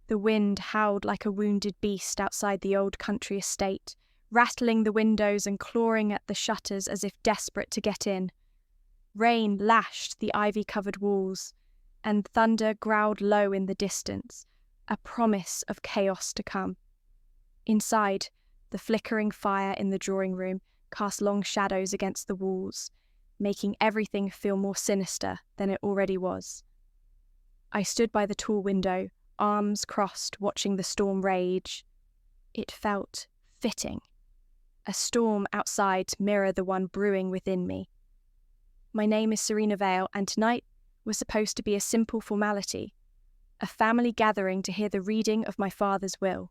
The wind howled like a wounded beast outside the old country estate, rattling the windows and clawing at the shutters as if desperate to get in. Rain lashed the ivy-covered walls, and thunder growled low in the distance, a promise of chaos to come. Inside, the flickering fire in the drawing room cast long shadows against the walls, making everything feel more sinister than it already was. I stood by the tall window, arms crossed, watching the storm rage. It felt fitting. A storm outside to mirror the one brewing within me. My name is Serena Vale, and tonight was supposed to be a simple formality, a family gathering to hear the reading of my father's will.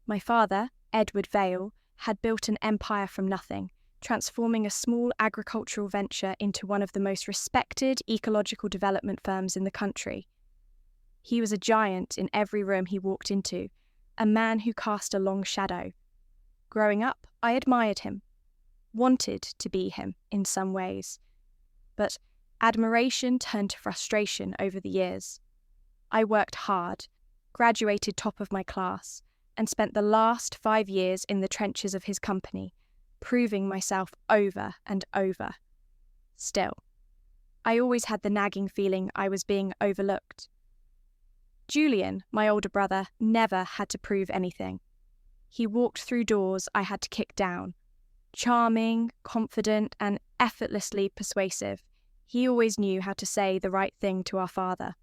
My father, Edward Vale, had built an empire from nothing, transforming a small agricultural venture into one of the most respected ecological development firms in the country. He was a giant in every room he walked into, a man who cast a long shadow. Growing up, I admired him, wanted to be him in some ways, but admiration turned to frustration over the years. I worked hard, graduated top of my class, and spent the last 5 years in the trenches of his company, proving myself over and over. Still, I always had the nagging feeling I was being overlooked. Julian, my older brother, never had to prove anything. He walked through doors I had to kick down. Charming, confident, and effortlessly persuasive, he always knew how to say the right thing to our father.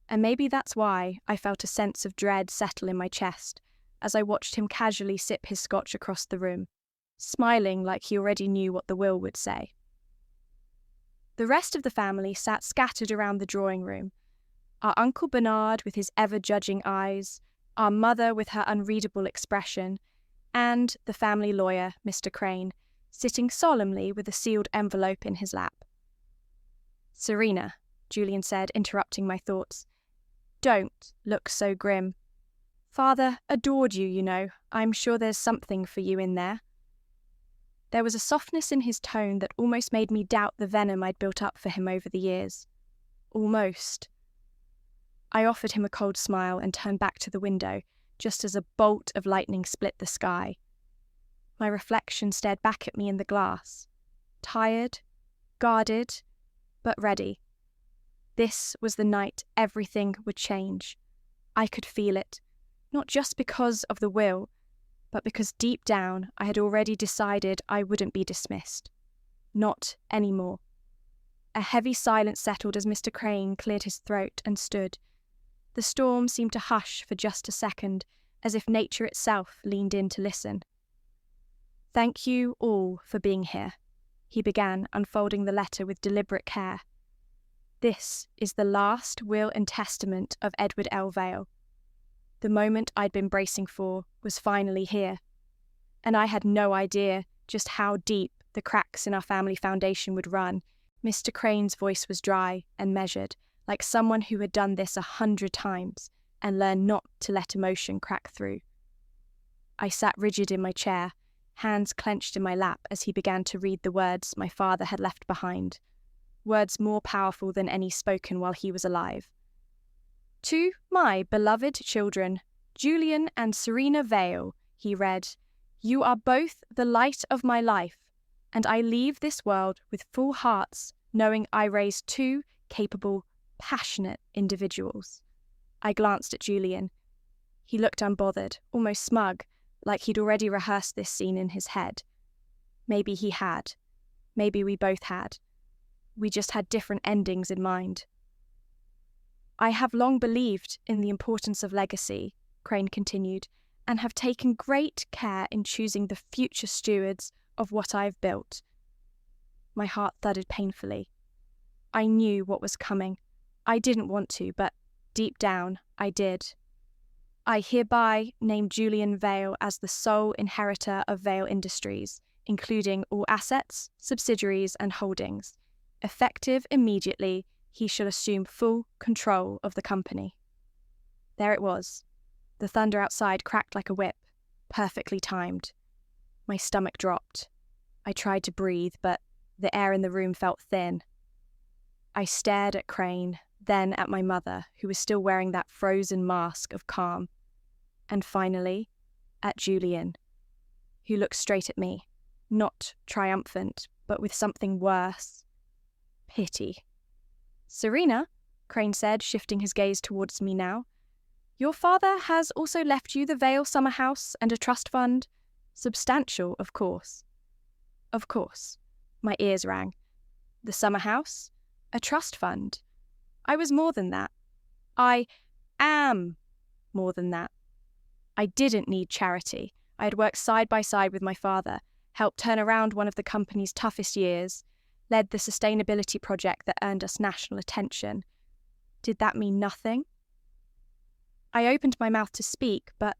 And maybe that's why I felt a sense of dread settle in my chest as I watched him casually sip his scotch across the room, smiling like he already knew what the will would say. The rest of the family sat scattered around the drawing room. Our Uncle Bernard with his ever-judging eyes, our mother with her unreadable expression, and the family lawyer, Mr. Crane, sitting solemnly with a sealed envelope in his lap. "Serena," Julian said, interrupting my thoughts, "don't look so grim. Father adored you, you know. I'm sure there's something for you in there." There was a softness in his tone that almost made me doubt the venom I'd built up for him over the years. Almost. I offered him a cold smile and turned back to the window, just as a bolt of lightning split the sky. My reflection stared back at me in the glass. Tired, guarded, but ready. This was the night everything would change. I could feel it, not just because of the will, but because deep down I had already decided I wouldn't be dismissed. Not anymore. A heavy silence settled as Mr. Crane cleared his throat and stood. The storm seemed to hush for just a second, as if nature itself leaned in to listen. "Thank you all for being here," he began, unfolding the letter with deliberate care. "This is the last will and testament of Edward L. Vale. The moment I'd been bracing for was finally here, and I had no idea just how deep the cracks in our family foundation would run. Mr. Crane's voice was dry and measured, like someone who had done this 100 times and learned not to let emotion crack through. I sat rigid in my chair, hands clenched in my lap as he began to read the words my father had left behind. Words more powerful than any spoken while he was alive. "To my beloved children, Julian and Serena Vale," he read, "you are both the light of my life, and I leave this world with full hearts, knowing I raised 2 capable, passionate individuals." I glanced at Julian. He looked unbothered, almost smug, like he'd already rehearsed this scene in his head. Maybe he had. Maybe we both had. We just had different endings in mind. "I have long believed in the importance of legacy," Crane continued, "and have taken great care in choosing the future stewards of what I have built." My heart thudded painfully. I knew what was coming. I didn't want to, but deep down, I did. "I hereby name Julian Vale as the sole inheritor of Vale Industries, including all assets, subsidiaries, and holdings. Effective immediately, he shall assume full control of the company." There it was. The thunder outside cracked like a whip, perfectly timed. My stomach dropped. I tried to breathe, but the air in the room felt thin. I stared at Crane, then at my mother, who was still wearing that frozen mask of calm, and finally at Julian, who looked straight at me, not triumphant, but with something worse. Pity. "Serena," Crane said, shifting his gaze towards me now, "your father has also left you the Vale Summer House and a trust fund. Substantial, of course." Of course. My ears rang. The summer house? A trust fund? I was more than that. I am more than that. I didn't need charity. I had worked side by side with my father, helped turn around one of the company's toughest years, led the sustainability project that earned us national attention. Did that mean nothing? I opened my mouth to speak, but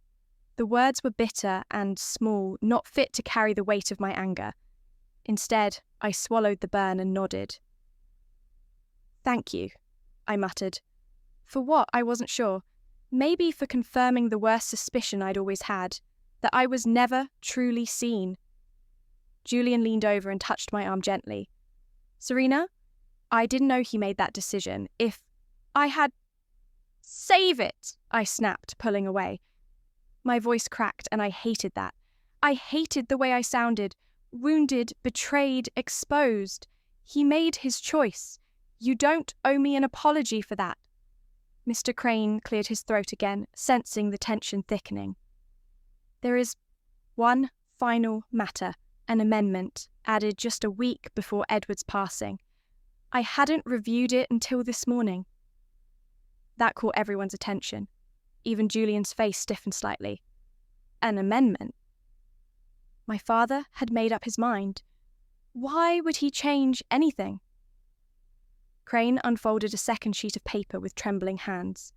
the words were bitter and small, not fit to carry the weight of my anger. Instead, I swallowed the burn and nodded. "Thank you," I muttered. For what, I wasn't sure. Maybe for confirming the worst suspicion I'd always had, that I was never truly seen. Julian leaned over and touched my arm gently. "Serena, I didn't know he made that decision. If I had—" "Save it!" I snapped, pulling away. My voice cracked, and I hated that. I hated the way I sounded. Wounded, betrayed, exposed. He made his choice. You don't owe me an apology for that. Mr. Crane cleared his throat again, sensing the tension thickening. "There is one final matter, an amendment, added just a week before Edward's passing. I hadn't reviewed it until this morning." That caught everyone's attention. Even Julian's face stiffened slightly. An amendment? My father had made up his mind. Why would he change anything? Crane unfolded a second sheet of paper with trembling hands.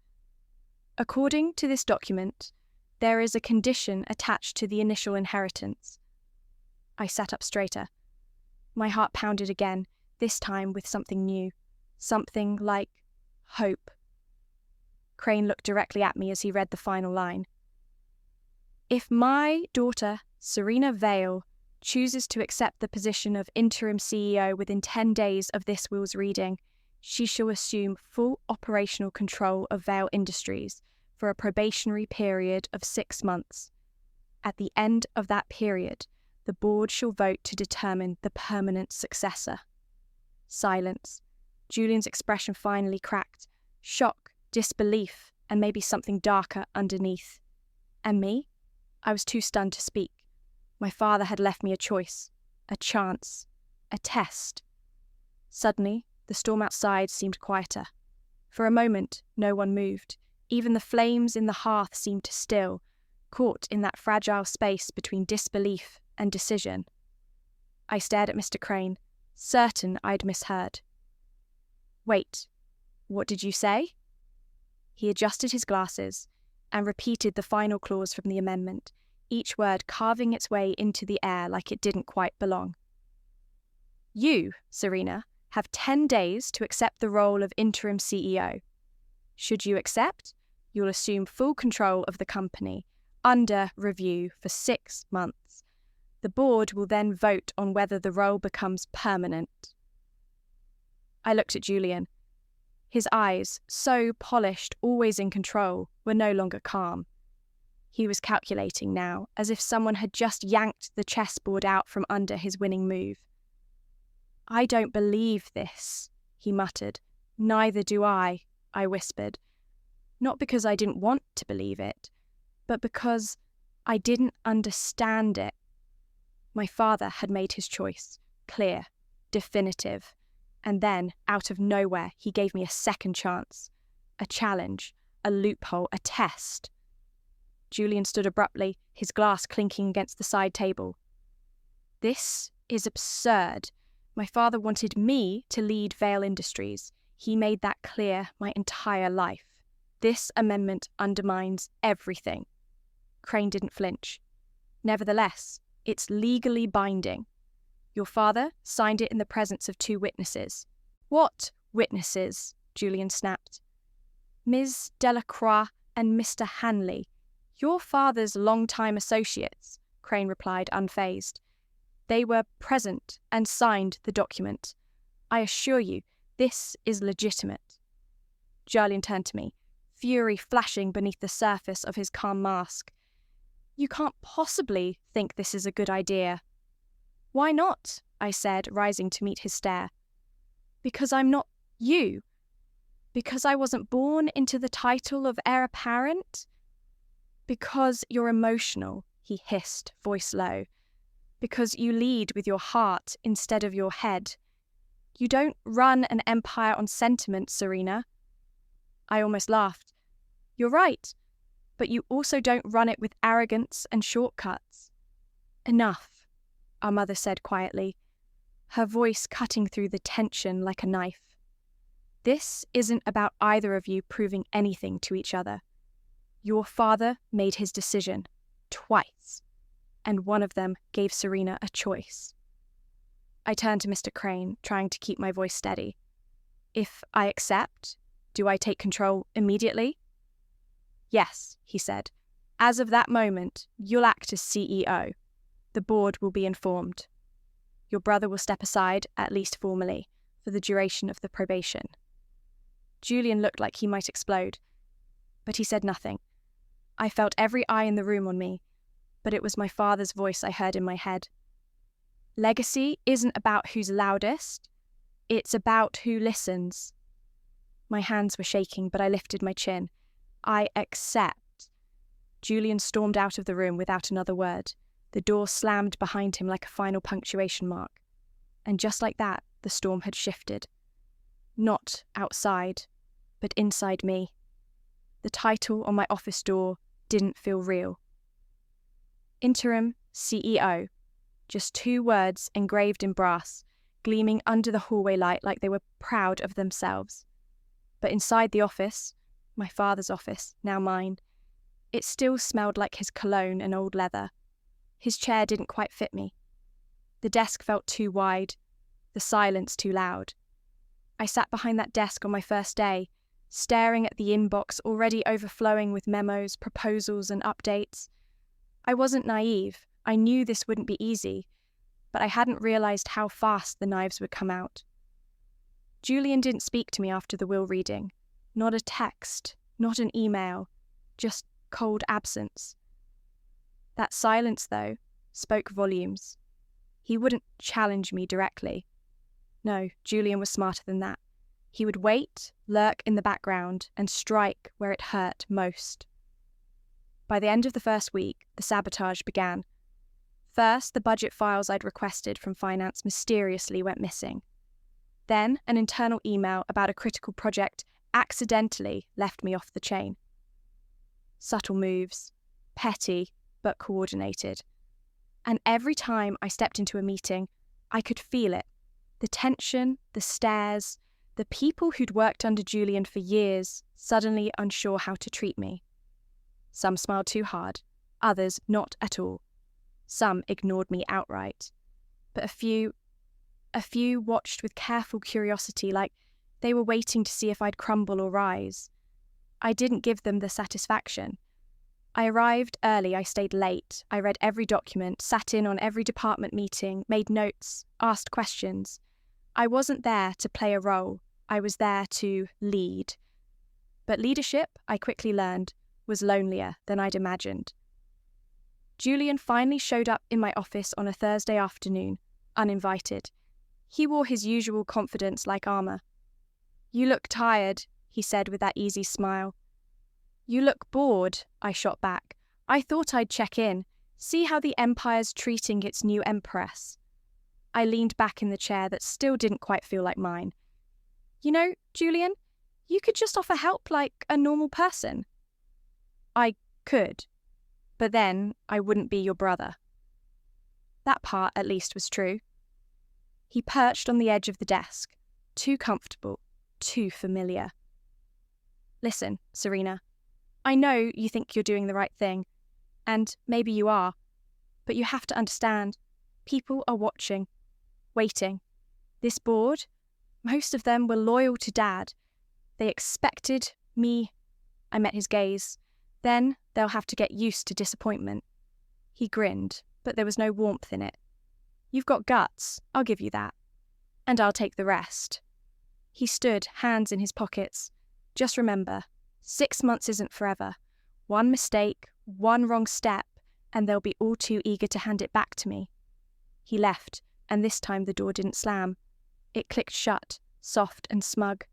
"According to this document, there is a condition attached to the initial inheritance." I sat up straighter. My heart pounded again, this time with something new. Something like hope. Crane looked directly at me as he read the final line. "If my daughter, Serena Vale, chooses to accept the position of interim CEO within 10 days of this will's reading, she shall assume full operational control of Vale Industries for a probationary period of 6 months. At the end of that period, the board shall vote to determine the permanent successor." Silence. Julian's expression finally cracked. Shock, disbelief, and maybe something darker underneath. And me? I was too stunned to speak. My father had left me a choice, a chance, a test. Suddenly, the storm outside seemed quieter. For a moment, no one moved. Even the flames in the hearth seemed to still, caught in that fragile space between disbelief and decision. I stared at Mr. Crane, certain I'd misheard. "Wait, what did you say?" He adjusted his glasses and repeated the final clause from the amendment, each word carving its way into the air like it didn't quite belong. "You, Serena, have 10 days to accept the role of interim CEO. Should you accept, you'll assume full control of the company, under review for 6 months. The board will then vote on whether the role becomes permanent." I looked at Julian. His eyes, so polished, always in control, were no longer calm. He was calculating now, as if someone had just yanked the chessboard out from under his winning move. "I don't believe this," he muttered. "Neither do I whispered. Not because I didn't want to believe it, but because I didn't understand it. My father had made his choice, clear, definitive, and then, out of nowhere, he gave me a second chance, a challenge, a loophole, a test. Julian stood abruptly, his glass clinking against the side table. "This is absurd. My father wanted me to lead Vale Industries. He made that clear my entire life. This amendment undermines everything." Crane didn't flinch. "Nevertheless, it's legally binding. Your father signed it in the presence of 2 witnesses. "What witnesses?" Julian snapped. "Ms. Delacroix and Mr. Hanley, your father's long-time associates," Crane replied, unfazed. "They were present and signed the document. I assure you, this is legitimate." Julian turned to me, fury flashing beneath the surface of his calm mask. You can't possibly think this is a good idea. Why not? I said, rising to meet his stare. Because I'm not you. Because I wasn't born into the title of heir apparent. Because you're emotional, he hissed, voice low. Because you lead with your heart instead of your head. You don't run an empire on sentiment, Serena. I almost laughed. You're right, but you also don't run it with arrogance and shortcuts. Enough, our mother said quietly, her voice cutting through the tension like a knife. This isn't about either of you proving anything to each other. Your father made his decision, twice, and one of them gave Serena a choice. I turned to Mr. Crane, trying to keep my voice steady. If I accept, do I take control immediately? Yes, he said. As of that moment, you'll act as CEO. The board will be informed. Your brother will step aside, at least formally, for the duration of the probation. Julian looked like he might explode, but he said nothing. I felt every eye in the room on me, but it was my father's voice I heard in my head. Legacy isn't about who's loudest, it's about who listens. My hands were shaking, but I lifted my chin. I accept. Julian stormed out of the room without another word. The door slammed behind him like a final punctuation mark. And just like that, the storm had shifted. Not outside, but inside me. The title on my office door didn't feel real. Interim CEO. Just 2 words engraved in brass, gleaming under the hallway light like they were proud of themselves. But inside the office, my father's office, now mine, it still smelled like his cologne and old leather. His chair didn't quite fit me. The desk felt too wide, the silence too loud. I sat behind that desk on my first day, staring at the inbox already overflowing with memos, proposals, and updates. I wasn't naive. I knew this wouldn't be easy, but I hadn't realized how fast the knives would come out. Julian didn't speak to me after the will reading. Not a text, not an email, just cold absence. That silence, though, spoke volumes. He wouldn't challenge me directly. No, Julian was smarter than that. He would wait, lurk in the background, and strike where it hurt most. By the end of the first week, the sabotage began. First, the budget files I'd requested from finance mysteriously went missing. Then, an internal email about a critical project accidentally left me off the chain. Subtle moves, petty but coordinated. And every time I stepped into a meeting, I could feel it. The tension, the stares, the people who'd worked under Julian for years suddenly unsure how to treat me. Some smiled too hard, others not at all. Some ignored me outright. But a few watched with careful curiosity, like they were waiting to see if I'd crumble or rise. I didn't give them the satisfaction. I arrived early, I stayed late, I read every document, sat in on every department meeting, made notes, asked questions. I wasn't there to play a role, I was there to lead. But leadership, I quickly learned, was lonelier than I'd imagined. Julian finally showed up in my office on a Thursday afternoon, uninvited. He wore his usual confidence like armour. "You look tired," he said with that easy smile. "You look bored," I shot back. "I thought I'd check in, see how the Empire's treating its new Empress." I leaned back in the chair that still didn't quite feel like mine. "You know, Julian, you could just offer help like a normal person." "I could, but then I wouldn't be your brother." That part, at least, was true. He perched on the edge of the desk, too comfortable, too familiar. "Listen, Serena, I know you think you're doing the right thing, and maybe you are, but you have to understand, people are watching, waiting. This board, most of them were loyal to Dad. They expected me." I met his gaze. "Then they'll have to get used to disappointment." He grinned, but there was no warmth in it. "You've got guts, I'll give you that. And I'll take the rest." He stood, hands in his pockets. Just remember, 6 months isn't forever. One mistake, one wrong step, and they'll be all too eager to hand it back to me." He left, and this time the door didn't slam. It clicked shut, soft and smug.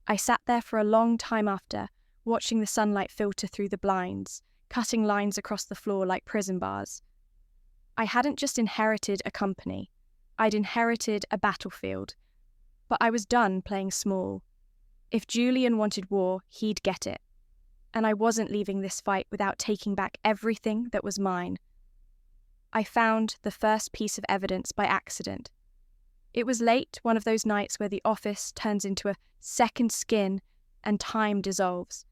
I sat there for a long time after, watching the sunlight filter through the blinds, cutting lines across the floor like prison bars. I hadn't just inherited a company, I'd inherited a battlefield. But I was done playing small. If Julian wanted war, he'd get it. And I wasn't leaving this fight without taking back everything that was mine. I found the first piece of evidence by accident. It was late, one of those nights where the office turns into a second skin and time dissolves.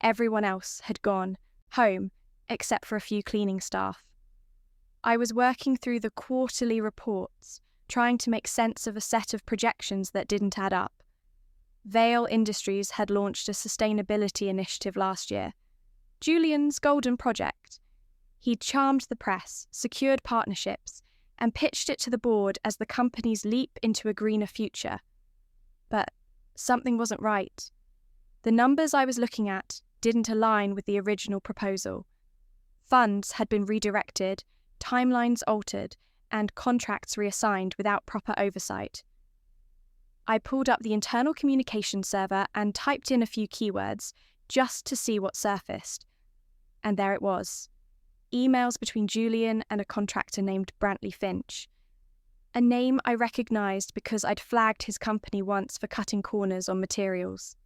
Everyone else had gone home, except for a few cleaning staff. I was working through the quarterly reports, trying to make sense of a set of projections that didn't add up. Vale Industries had launched a sustainability initiative last year, Julian's golden project. He'd charmed the press, secured partnerships, and pitched it to the board as the company's leap into a greener future. But something wasn't right. The numbers I was looking at didn't align with the original proposal. Funds had been redirected, timelines altered, and contracts reassigned without proper oversight. I pulled up the internal communication server and typed in a few keywords just to see what surfaced. And there it was. Emails between Julian and a contractor named Brantley Finch. A name I recognised because I'd flagged his company once for cutting corners on materials.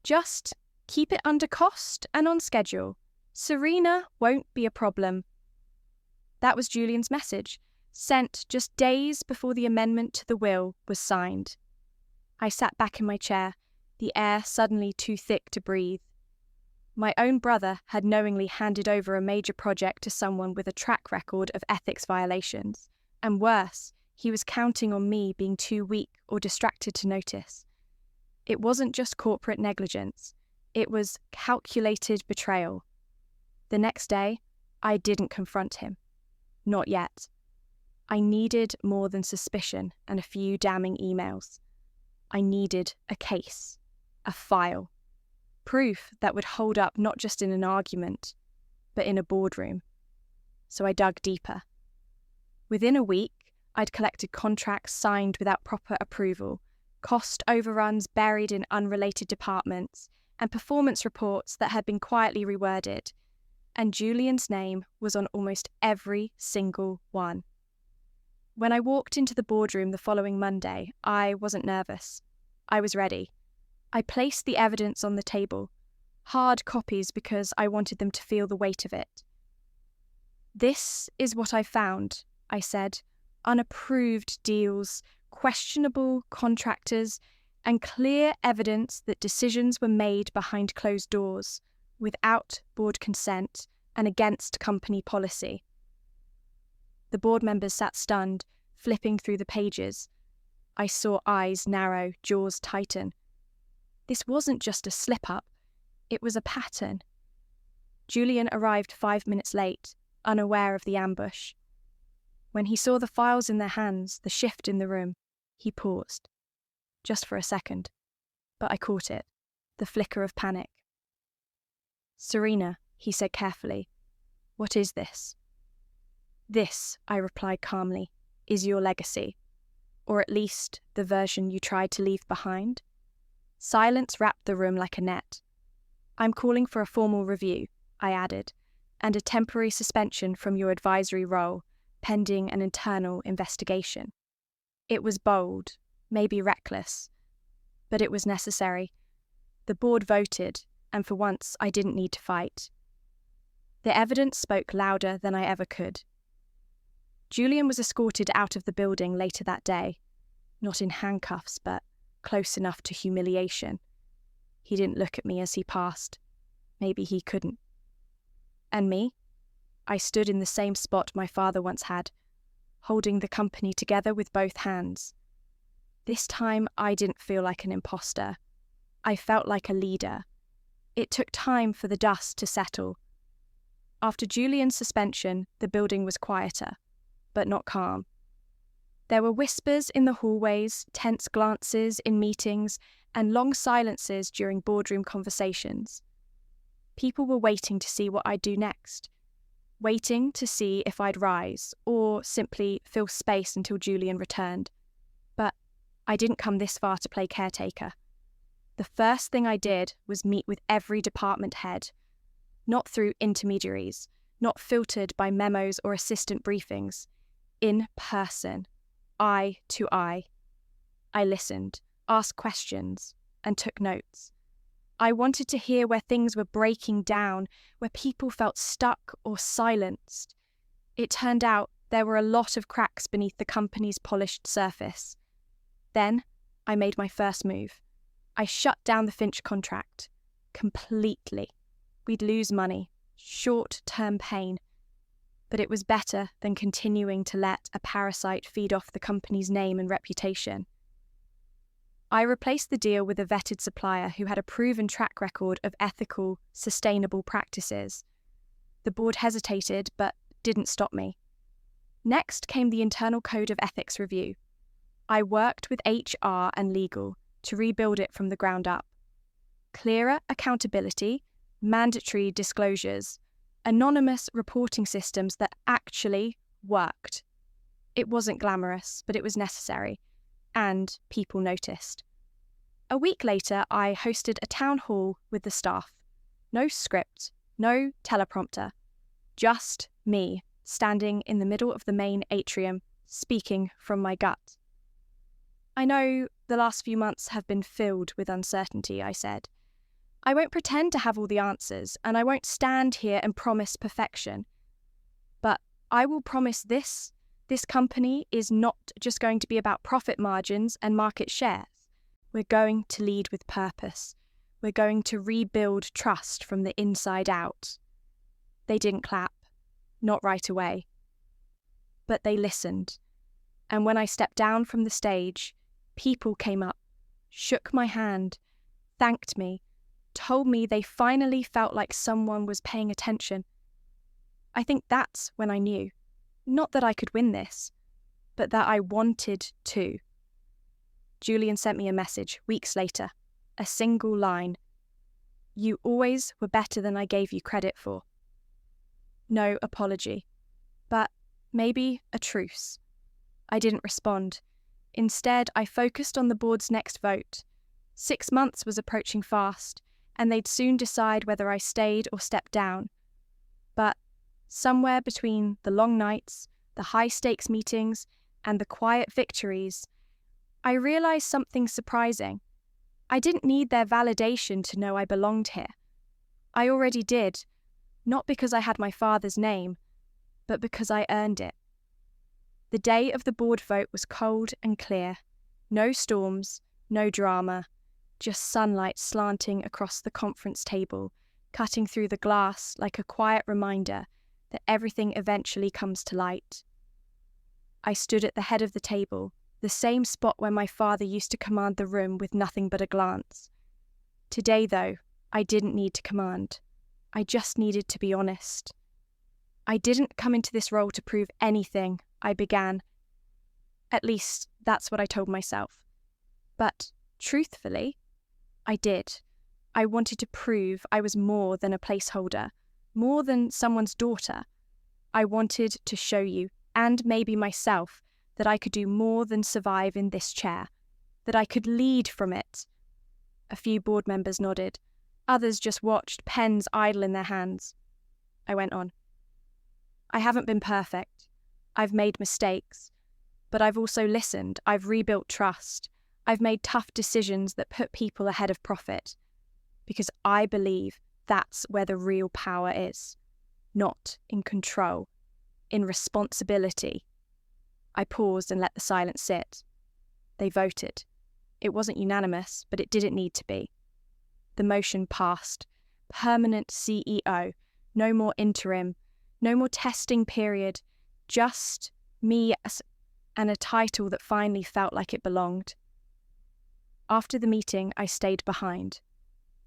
"Just keep it under cost and on schedule. Serena won't be a problem." That was Julian's message, sent just days before the amendment to the will was signed. I sat back in my chair, the air suddenly too thick to breathe. My own brother had knowingly handed over a major project to someone with a track record of ethics violations, and worse, he was counting on me being too weak or distracted to notice. It wasn't just corporate negligence, it was calculated betrayal. The next day, I didn't confront him. Not yet. I needed more than suspicion and a few damning emails. I needed a case, a file, proof that would hold up not just in an argument, but in a boardroom. So I dug deeper. Within a week, I'd collected contracts signed without proper approval, cost overruns buried in unrelated departments, and performance reports that had been quietly reworded. And Julian's name was on almost every single one. When I walked into the boardroom the following Monday, I wasn't nervous. I was ready. I placed the evidence on the table, hard copies because I wanted them to feel the weight of it. "This is what I found," I said. "Unapproved deals, questionable contractors, and clear evidence that decisions were made behind closed doors, without board consent and against company policy." The board members sat stunned, flipping through the pages. I saw eyes narrow, jaws tighten. This wasn't just a slip-up, it was a pattern. Julian arrived 5 minutes late, unaware of the ambush. When he saw the files in their hands, the shift in the room, he paused. Just for a second. But I caught it, the flicker of panic. "Serena," he said carefully, "what is this?" "This," I replied calmly, "is your legacy, or at least the version you tried to leave behind." Silence wrapped the room like a net. "I'm calling for a formal review," I added, "and a temporary suspension from your advisory role, pending an internal investigation." It was bold, maybe reckless, but it was necessary. The board voted, and for once I didn't need to fight. The evidence spoke louder than I ever could. Julian was escorted out of the building later that day, not in handcuffs, but close enough to humiliation. He didn't look at me as he passed. Maybe he couldn't. And me? I stood in the same spot my father once had, holding the company together with both hands. This time I didn't feel like an imposter. I felt like a leader. It took time for the dust to settle. After Julian's suspension, the building was quieter, but not calm. There were whispers in the hallways, tense glances in meetings, and long silences during boardroom conversations. People were waiting to see what I'd do next, waiting to see if I'd rise or simply fill space until Julian returned. But I didn't come this far to play caretaker. The first thing I did was meet with every department head, not through intermediaries, not filtered by memos or assistant briefings, in person, eye to eye. I listened, asked questions, and took notes. I wanted to hear where things were breaking down, where people felt stuck or silenced. It turned out there were a lot of cracks beneath the company's polished surface. Then I made my first move. I shut down the Finch contract. Completely. We'd lose money, short-term pain. But it was better than continuing to let a parasite feed off the company's name and reputation. I replaced the deal with a vetted supplier who had a proven track record of ethical, sustainable practices. The board hesitated, but didn't stop me. Next came the internal code of ethics review. I worked with HR and legal to rebuild it from the ground up. Clearer accountability, mandatory disclosures, anonymous reporting systems that actually worked. It wasn't glamorous, but it was necessary, and people noticed. A week later, I hosted a town hall with the staff. No script, no teleprompter, just me standing in the middle of the main atrium, speaking from my gut. I know the last few months have been filled with uncertainty, I said. I won't pretend to have all the answers, and I won't stand here and promise perfection. But I will promise this company is not just going to be about profit margins and market shares. We're going to lead with purpose. We're going to rebuild trust from the inside out. They didn't clap, not right away. But they listened. And when I stepped down from the stage, people came up, shook my hand, thanked me, told me they finally felt like someone was paying attention. I think that's when I knew, not that I could win this, but that I wanted to. Julian sent me a message weeks later, a single line. You always were better than I gave you credit for. No apology, but maybe a truce. I didn't respond. Instead, I focused on the board's next vote. 6 months was approaching fast, and they'd soon decide whether I stayed or stepped down. But somewhere between the long nights, the high-stakes meetings, and the quiet victories, I realised something surprising. I didn't need their validation to know I belonged here. I already did, not because I had my father's name, but because I earned it. The day of the board vote was cold and clear. No storms, no drama, just sunlight slanting across the conference table, cutting through the glass like a quiet reminder that everything eventually comes to light. I stood at the head of the table, the same spot where my father used to command the room with nothing but a glance. Today, though, I didn't need to command. I just needed to be honest. I didn't come into this role to prove anything, I began. At least, that's what I told myself. But, truthfully, I did. I wanted to prove I was more than a placeholder, more than someone's daughter. I wanted to show you, and maybe myself, that I could do more than survive in this chair, that I could lead from it. A few board members nodded. Others just watched, pens idle in their hands. I went on. I haven't been perfect. I've made mistakes. But I've also listened. I've rebuilt trust. I've made tough decisions that put people ahead of profit. Because I believe that's where the real power is. Not in control. In responsibility. I paused and let the silence sit. They voted. It wasn't unanimous, but it didn't need to be. The motion passed. Permanent CEO. No more interim. No more testing period. Just me and a title that finally felt like it belonged. After the meeting, I stayed behind,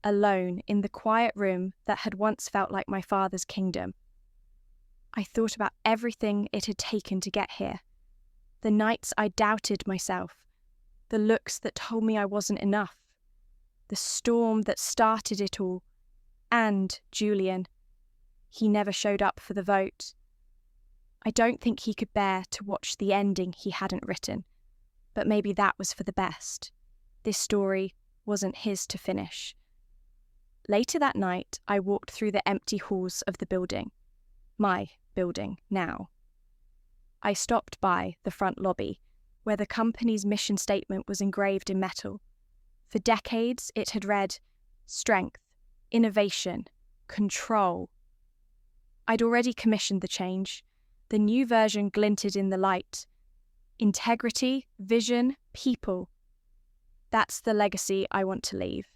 alone in the quiet room that had once felt like my father's kingdom. I thought about everything it had taken to get here. the nights I doubted myself, the looks that told me I wasn't enough, the storm that started it all, and Julian. He never showed up for the vote. I don't think he could bear to watch the ending he hadn't written, but maybe that was for the best. This story wasn't his to finish. Later that night, I walked through the empty halls of the building. My building now. I stopped by the front lobby, where the company's mission statement was engraved in metal. For decades, it had read, "Strength, innovation, control." I'd already commissioned the change. The new version glinted in the light. Integrity, vision, people. That's the legacy I want to leave.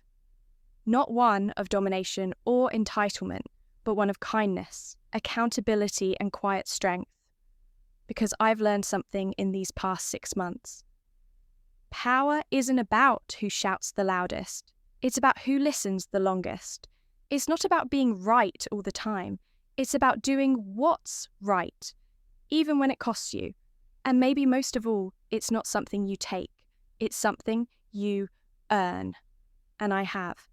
Not one of domination or entitlement, but one of kindness, accountability, and quiet strength. Because I've learned something in these past 6 months. Power isn't about who shouts the loudest. It's about who listens the longest. It's not about being right all the time. It's about doing what's right, even when it costs you. And maybe most of all, it's not something you take. It's something you earn. And I have.